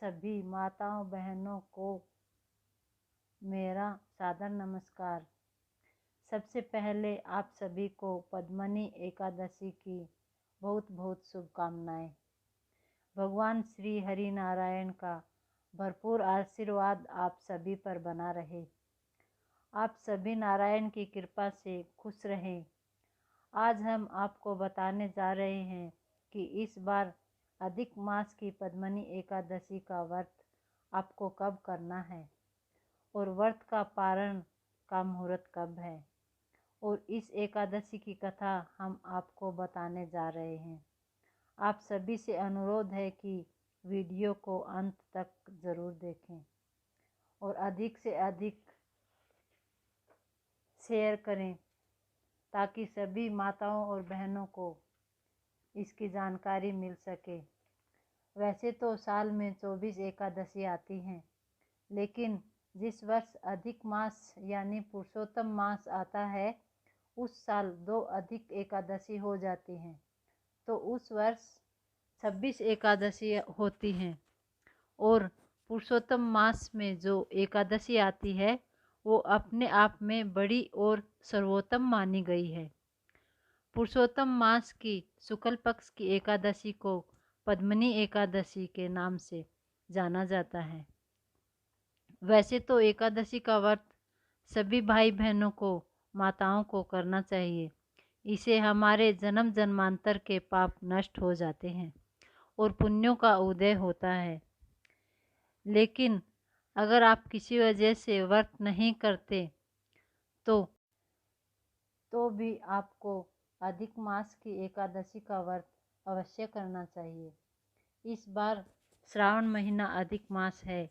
सभी माताओं बहनों को मेरा सादर नमस्कार। सबसे पहले आप सभी को पद्मनी एकादशी की बहुत बहुत शुभकामनाएं। भगवान श्री हरि नारायण का भरपूर आशीर्वाद आप सभी पर बना रहे। आप सभी नारायण की कृपा से खुश रहें। आज हम आपको बताने जा रहे हैं कि इस बार अधिक मास की पद्मनी एकादशी का व्रत आपको कब करना है और व्रत का पारण का मुहूर्त कब है, और इस एकादशी की कथा हम आपको बताने जा रहे हैं। आप सभी से अनुरोध है कि वीडियो को अंत तक ज़रूर देखें और अधिक से अधिक शेयर करें ताकि सभी माताओं और बहनों को इसकी जानकारी मिल सके। वैसे तो साल में 24 एकादशी आती हैं, लेकिन जिस वर्ष अधिक मास यानी पुरुषोत्तम मास आता है उस साल 2 अधिक एकादशी हो जाती हैं, तो उस वर्ष 26 एकादशी होती हैं। और पुरुषोत्तम मास में जो एकादशी आती है वो अपने आप में बड़ी और सर्वोत्तम मानी गई है। पुरुषोत्तम मास की शुक्ल पक्ष की एकादशी को पद्मनी एकादशी के नाम से जाना जाता है। वैसे तो एकादशी का व्रत सभी भाई बहनों को, माताओं को करना चाहिए। इसे हमारे जन्म जन्मांतर के पाप नष्ट हो जाते हैं और पुण्यों का उदय होता है। लेकिन अगर आप किसी वजह से व्रत नहीं करते तो भी आपको अधिक मास की एकादशी का व्रत अवश्य करना चाहिए। इस बार श्रावण महीना अधिक मास है,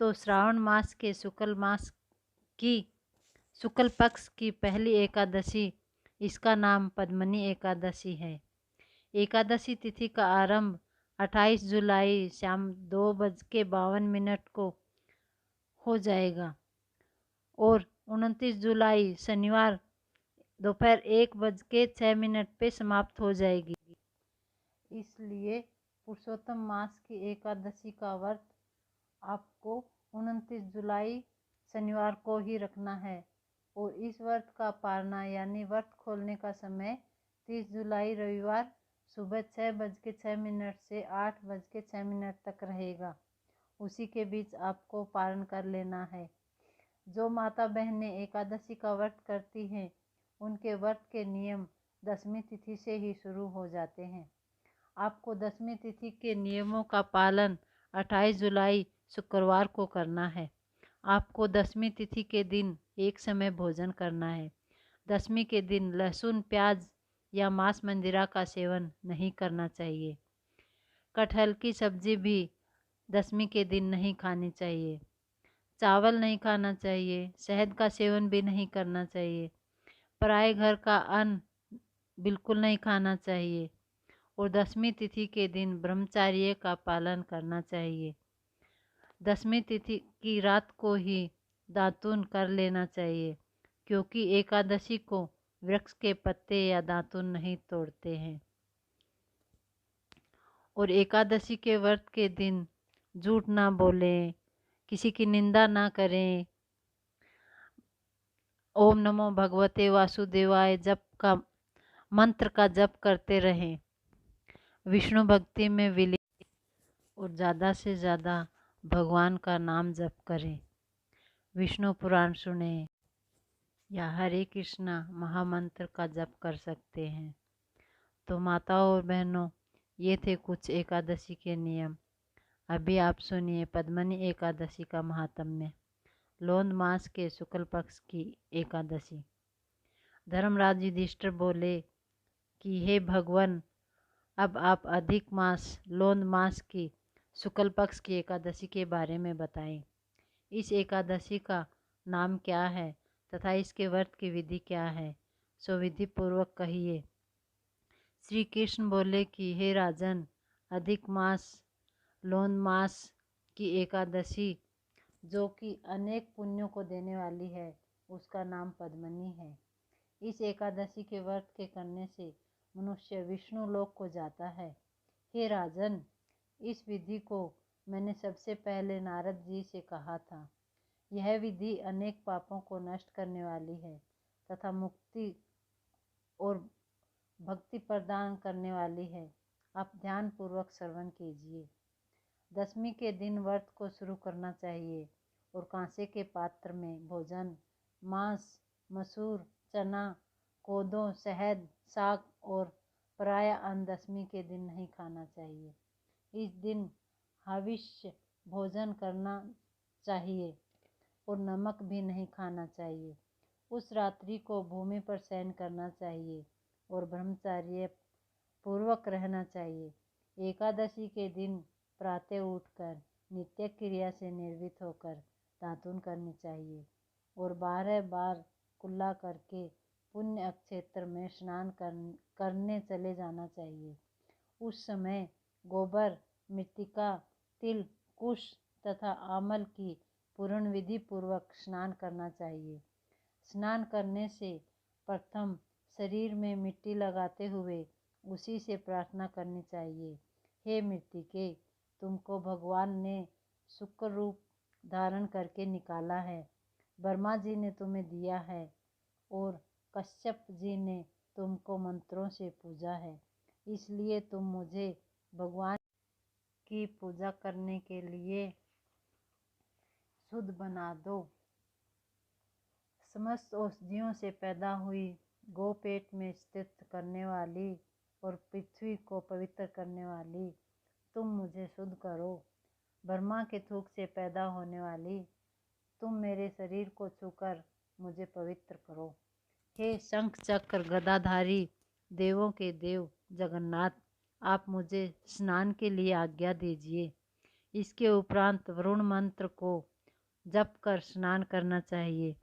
तो श्रावण मास के शुक्ल पक्ष की पहली एकादशी, इसका नाम पद्मनी एकादशी है। एकादशी तिथि का आरंभ 28 जुलाई शाम 2:52 को हो जाएगा और 29 जुलाई शनिवार दोपहर 1:06 पे समाप्त हो जाएगी। इसलिए पुरुषोत्तम मास की एकादशी का व्रत आपको 29 जुलाई शनिवार को ही रखना है और इस व्रत का पारना यानी व्रत खोलने का समय 30 जुलाई रविवार सुबह 6:06 से 8:06 तक रहेगा। उसी के बीच आपको पारण कर लेना है। जो माता बहनें एकादशी का व्रत करती हैं उनके व्रत के नियम 10वीं तिथि से ही शुरू हो जाते हैं। आपको 10वीं तिथि के नियमों का पालन 28 जुलाई शुक्रवार को करना है। आपको 10वीं तिथि के दिन एक समय भोजन करना है। 10वीं के दिन लहसुन, प्याज या मांस मंदिरा का सेवन नहीं करना चाहिए। कटहल की सब्जी भी 10वीं के दिन नहीं खानी चाहिए। चावल नहीं खाना चाहिए। शहद का सेवन भी नहीं करना चाहिए। पराए घर का अन्न बिल्कुल नहीं खाना चाहिए और 10वीं तिथि के दिन ब्रह्मचर्य का पालन करना चाहिए। 10वीं तिथि की रात को ही दातून कर लेना चाहिए, क्योंकि एकादशी को वृक्ष के पत्ते या दातून नहीं तोड़ते हैं। और एकादशी के व्रत के दिन झूठ ना बोलें, किसी की निंदा ना करें। ओम नमो भगवते वासुदेवाय जप का मंत्र का जप करते रहें। विष्णु भक्ति में विलीन और ज़्यादा से ज़्यादा भगवान का नाम जप करें। विष्णु पुराण सुने या हरे कृष्णा महामंत्र का जप कर सकते हैं। तो माताओं और बहनों, ये थे कुछ एकादशी के नियम। अभी आप सुनिए पद्मनी एकादशी का महात्म्य। लोंद मास के शुक्ल पक्ष की एकादशी। धर्मराज युधिष्ठिर बोले कि हे भगवान, अब आप अधिक मास लोंद मास की शुक्ल पक्ष की एकादशी के बारे में बताएं। इस एकादशी का नाम क्या है तथा इसके व्रत की विधि क्या है, सो विधि पूर्वक कहिए। श्री कृष्ण बोले कि हे राजन, अधिक मास लोंद मास की एकादशी जो कि अनेक पुण्यों को देने वाली है, उसका नाम पद्मनी है। इस एकादशी के व्रत के करने से मनुष्य विष्णु लोक को जाता है। हे राजन, इस विधि को मैंने सबसे पहले नारद जी से कहा था। यह विधि अनेक पापों को नष्ट करने वाली है तथा मुक्ति और भक्ति प्रदान करने वाली है। आप ध्यान पूर्वक श्रवण कीजिए। दशमी के दिन व्रत को शुरू करना चाहिए और कांसे के पात्र में भोजन मांस, मसूर, चना, कोदो, शहद, साग और प्राय अन्न दशमी के दिन नहीं खाना चाहिए। इस दिन हविष्य भोजन करना चाहिए और नमक भी नहीं खाना चाहिए। उस रात्रि को भूमि पर शयन करना चाहिए और ब्रह्मचर्य पूर्वक रहना चाहिए। एकादशी के दिन प्रातः उठकर नित्य क्रिया से निर्वृत्त होकर दातून करनी चाहिए और 12 बार कुल्ला करके पुण्य क्षेत्र में स्नान करने चले जाना चाहिए। उस समय गोबर, मृत्तिका, तिल, कुश तथा आमल की पूर्ण विधि पूर्वक स्नान करना चाहिए। स्नान करने से प्रथम शरीर में मिट्टी लगाते हुए उसी से प्रार्थना करनी चाहिए। हे मृत्तिके, तुमको भगवान ने शुक्र रूप धारण करके निकाला है। ब्रह्मा जी ने तुम्हें दिया है और कश्यप जी ने तुमको मंत्रों से पूजा है। इसलिए तुम मुझे भगवान की पूजा करने के लिए शुद्ध बना दो। समस्त औषधियों से पैदा हुई गोपेट में स्थित करने वाली और पृथ्वी को पवित्र करने वाली, तुम मुझे शुद्ध करो। ब्रह्मा के थूक से पैदा होने वाली, तुम मेरे शरीर को छूकर मुझे पवित्र करो। हे शंख चक्र गदाधारी देवों के देव जगन्नाथ, आप मुझे स्नान के लिए आज्ञा दीजिए। इसके उपरांत वरुण मंत्र को जप कर स्नान करना चाहिए।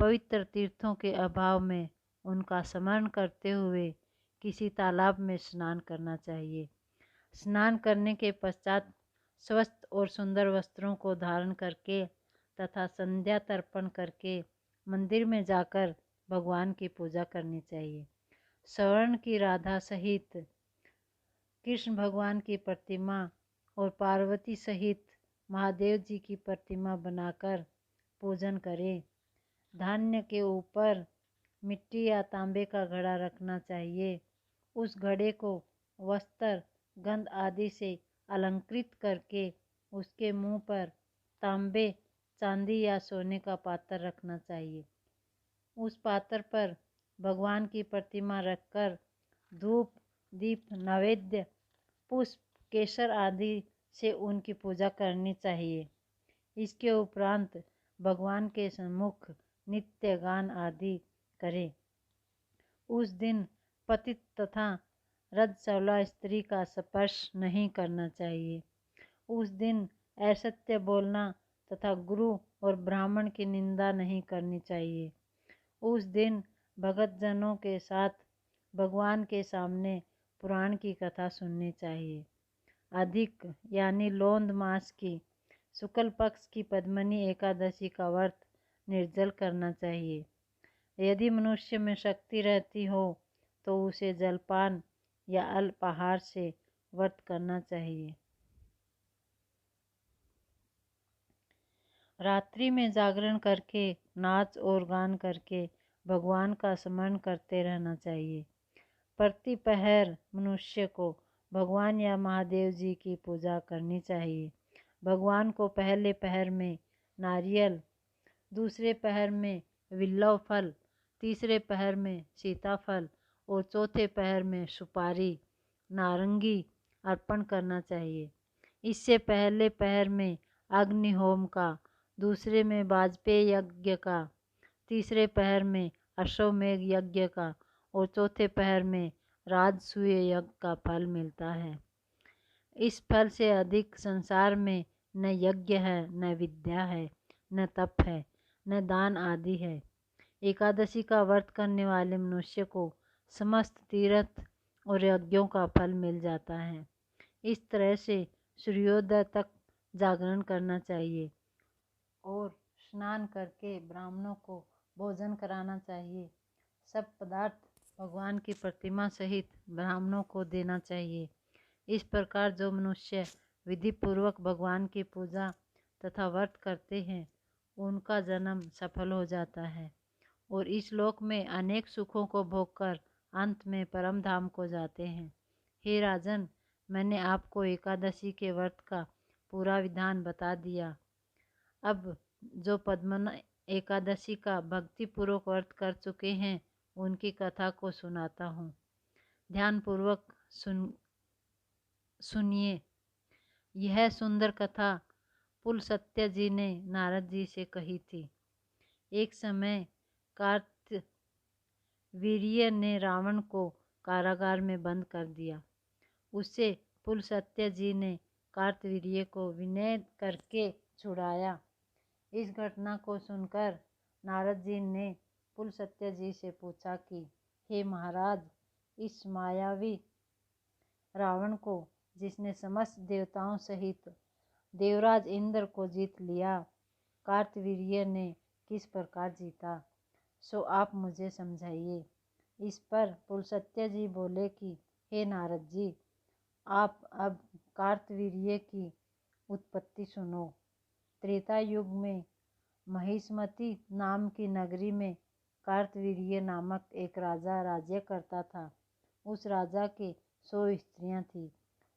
पवित्र तीर्थों के अभाव में उनका स्मरण करते हुए किसी तालाब में स्नान करना चाहिए। स्नान करने के पश्चात स्वस्थ और सुंदर वस्त्रों को धारण करके तथा संध्या तर्पण करके मंदिर में जाकर भगवान की पूजा करनी चाहिए। स्वर्ण की राधा सहित कृष्ण भगवान की प्रतिमा और पार्वती सहित महादेव जी की प्रतिमा बनाकर पूजन करें। धान्य के ऊपर मिट्टी या तांबे का घड़ा रखना चाहिए। उस घड़े को वस्त्र, गंध आदि से अलंकृत करके उसके मुंह पर तांबे, चांदी या सोने का पात्र रखना चाहिए। उस पात्र पर भगवान की प्रतिमा रखकर धूप, दीप, नैवेद्य, पुष्प, केसर आदि से उनकी पूजा करनी चाहिए। इसके उपरांत भगवान के सम्मुख नित्य गान आदि करें। उस दिन पतित तथा रजस्वला स्त्री का स्पर्श नहीं करना चाहिए। उस दिन असत्य बोलना तथा गुरु और ब्राह्मण की निंदा नहीं करनी चाहिए। उस दिन भगत जनों के साथ भगवान के सामने पुराण की कथा सुननी चाहिए। अधिक यानी लोंद मास की शुक्ल पक्ष की पद्मनी एकादशी का व्रत निर्जल करना चाहिए। यदि मनुष्य में शक्ति रहती हो तो उसे जलपान या अल्पाहार से व्रत करना चाहिए। रात्रि में जागरण करके नाच और गान करके भगवान का स्मरण करते रहना चाहिए। प्रतिपहर मनुष्य को भगवान या महादेव जी की पूजा करनी चाहिए। भगवान को पहले पहर में नारियल, दूसरे पहर में विल्लव फल, तीसरे पहर में सीताफल और चौथे पहर में सुपारी, नारंगी अर्पण करना चाहिए। इससे पहले पहर में अग्निहोम का, दूसरे में वाजपेय यज्ञ का, तीसरे पहर में अश्वमेघ यज्ञ का और चौथे पहर में राजसूय यज्ञ का फल मिलता है। इस फल से अधिक संसार में न यज्ञ है, न विद्या है, न तप है, न दान आदि है। एकादशी का व्रत करने वाले मनुष्य को समस्त तीर्थ और यज्ञों का फल मिल जाता है। इस तरह से सूर्योदय तक जागरण करना चाहिए और स्नान करके ब्राह्मणों को भोजन कराना चाहिए। सब पदार्थ भगवान की प्रतिमा सहित ब्राह्मणों को देना चाहिए। इस प्रकार जो मनुष्य विधि पूर्वक भगवान की पूजा तथा व्रत करते हैं उनका जन्म सफल हो जाता है और इस लोक में अनेक सुखों को भोगकर अंत में परम धाम को जाते हैं। हे राजन, मैंने आपको एकादशी के व्रत का पूरा विधान बता दिया। अब जो पद्मना एकादशी का भक्तिपूर्वक व्रत कर चुके हैं उनकी कथा को सुनाता हूँ। ध्यानपूर्वक सुनिए। यह सुंदर कथा पुलस्त्य जी ने नारद जी से कही थी। एक समय कार्तवीर्य ने रावण को कारागार में बंद कर दिया। उससे पुलस्त्य जी ने कार्तवीर्य को विनय करके छुड़ाया। इस घटना को सुनकर नारद जी ने पुलस्त्य जी से पूछा कि हे महाराज, इस मायावी रावण को, जिसने समस्त देवताओं सहित देवराज इंद्र को जीत लिया, कार्तवीर्य ने किस प्रकार जीता, सो आप मुझे समझाइए। इस पर पुलस्त्य जी बोले कि हे नारद जी, आप अब कार्तवीर्य की उत्पत्ति सुनो। त्रेता युग में महिष्मती नाम की नगरी में कार्तवीर्य नामक एक राजा राज्य करता था। उस राजा के 100 स्त्रियां थीं।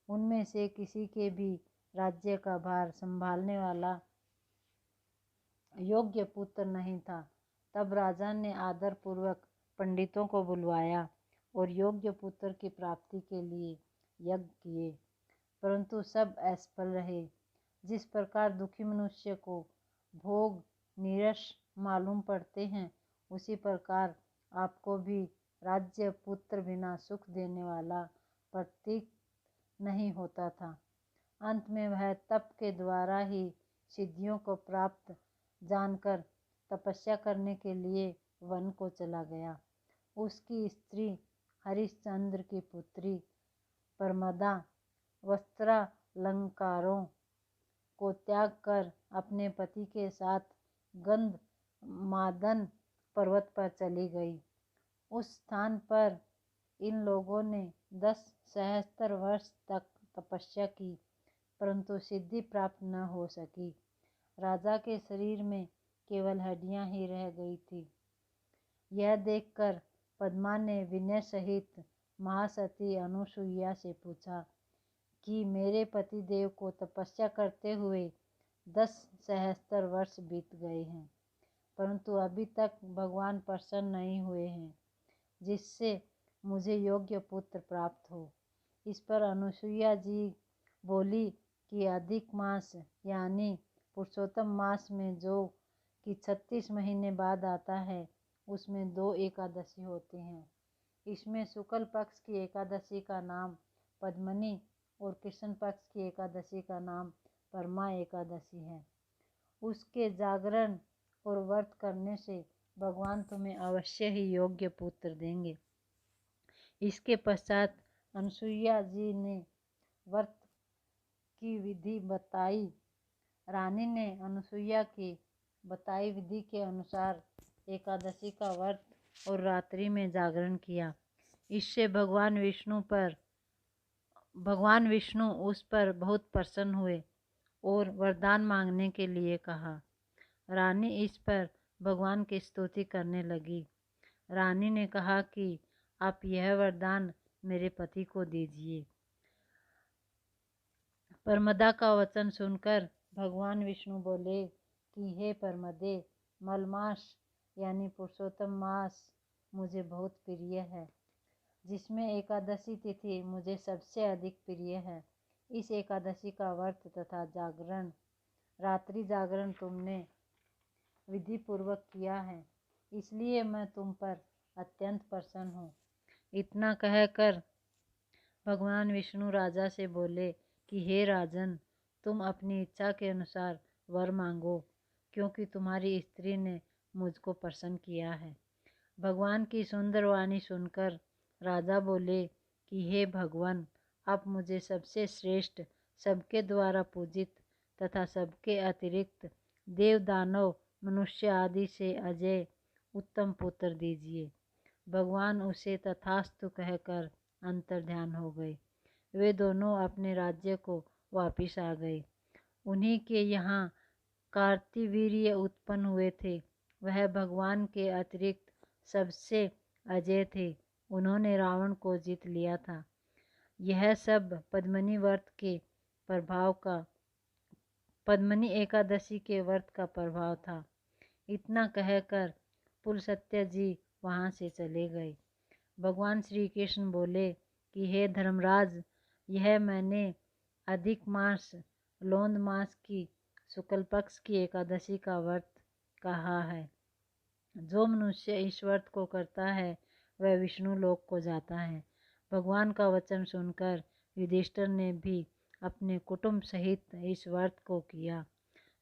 उनमें से किसी के भी राज्य का भार संभालने वाला योग्य पुत्र नहीं था। तब राजा ने आदर पूर्वक पंडितों को बुलवाया और योग्य पुत्र की प्राप्ति के लिए यज्ञ किए, परंतु सब असफल रहे। जिस प्रकार दुखी मनुष्य को भोग नीरस मालूम पड़ते हैं, उसी प्रकार आपको भी राज्य पुत्र बिना सुख देने वाला प्रतीत नहीं होता था। अंत में वह तप के द्वारा ही सिद्धियों को प्राप्त जानकर तपस्या करने के लिए वन को चला गया। उसकी स्त्री हरिश्चंद्र की पुत्री परमदा वस्त्रालंकारों को त्याग कर अपने पति के साथ गंधमादन पर्वत पर चली गई। उस स्थान पर इन लोगों ने 10 सहस्त्र वर्ष तक तपस्या की, परंतु सिद्धि प्राप्त न हो सकी। राजा के शरीर में केवल हड्डियां ही रह गई थी। यह देखकर पद्मा ने विनय सहित महासती अनुसुईया से पूछा कि मेरे पति देव को तपस्या करते हुए 10 सहस्त्र वर्ष बीत गए हैं, परंतु अभी तक भगवान प्रसन्न नहीं हुए हैं, जिससे मुझे योग्य पुत्र प्राप्त हो। इस पर अनुसुईया जी बोली कि अधिक मास यानी पुरुषोत्तम मास में जो कि 36 महीने बाद आता है, उसमें 2 एकादशी होती हैं। इसमें शुक्ल पक्ष की एकादशी का नाम पद्मनी और कृष्ण पक्ष की एकादशी का नाम परमा एकादशी है। उसके जागरण और व्रत करने से भगवान तुम्हें अवश्य ही योग्य पुत्र देंगे। इसके पश्चात अनुसुईया जी ने व्रत की विधि बताई। रानी ने अनुसुईया की बताई विधि के अनुसार एकादशी का व्रत और रात्रि में जागरण किया। इससे भगवान विष्णु उस पर बहुत प्रसन्न हुए और वरदान मांगने के लिए कहा। रानी इस पर भगवान की स्तुति करने लगी। रानी ने कहा कि आप यह वरदान मेरे पति को दीजिए। परमदा का वचन सुनकर भगवान विष्णु बोले कि हे परमदे, मलमास यानी पुरुषोत्तम मास मुझे बहुत प्रिय है, जिसमें एकादशी तिथि मुझे सबसे अधिक प्रिय है। इस एकादशी का व्रत तथा जागरण, रात्रि जागरण तुमने विधि पूर्वक किया है, इसलिए मैं तुम पर अत्यंत प्रसन्न हूँ। इतना कहकर भगवान विष्णु राजा से बोले कि हे राजन, तुम अपनी इच्छा के अनुसार वर मांगो, क्योंकि तुम्हारी स्त्री ने मुझको प्रसन्न किया है। भगवान की सुंदर वाणी सुनकर राजा बोले कि हे भगवान, आप मुझे सबसे श्रेष्ठ, सबके द्वारा पूजित तथा सबके अतिरिक्त देव दानव मनुष्य आदि से अजय उत्तम पुत्र दीजिए। भगवान उसे तथास्तु कहकर अंतर्ध्यान हो गए। वे दोनों अपने राज्य को वापिस आ गए। उन्हीं के यहाँ कार्तवीर्य उत्पन्न हुए थे। वह भगवान के अतिरिक्त सबसे अजय थे। उन्होंने रावण को जीत लिया था। यह सब पद्मिनी व्रत के प्रभाव का पद्मिनी एकादशी के व्रत का प्रभाव था। इतना कहकर पुलस्त्य जी वहाँ से चले गए। भगवान श्री कृष्ण बोले कि हे धर्मराज, यह मैंने अधिक मास लोंद मास की शुक्ल पक्ष की एकादशी का व्रत कहा है। जो मनुष्य इस व्रत को करता है वह विष्णु लोक को जाता है। भगवान का वचन सुनकर युधिष्ठिर ने भी अपने कुटुंब सहित इस व्रत को किया।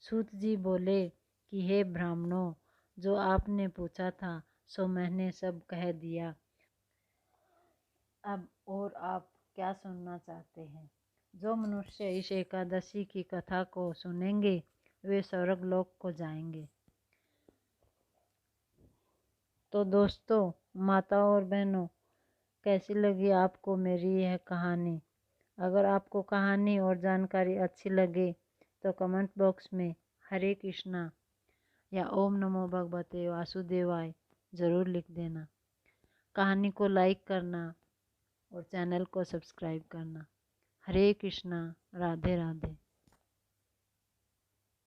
सूत जी बोले कि हे ब्राह्मणों, जो आपने पूछा था सो मैंने सब कह दिया। अब और आप क्या सुनना चाहते हैं? जो मनुष्य इस एकादशी की कथा को सुनेंगे वे स्वर्ग लोक को जाएंगे। तो दोस्तों, माताओं और बहनों, कैसी लगी आपको मेरी यह कहानी? अगर आपको कहानी और जानकारी अच्छी लगे तो कमेंट बॉक्स में हरे कृष्णा या ओम नमो भगवते वासुदेवाय ज़रूर लिख देना। कहानी को लाइक करना और चैनल को सब्सक्राइब करना। हरे कृष्णा, राधे राधे।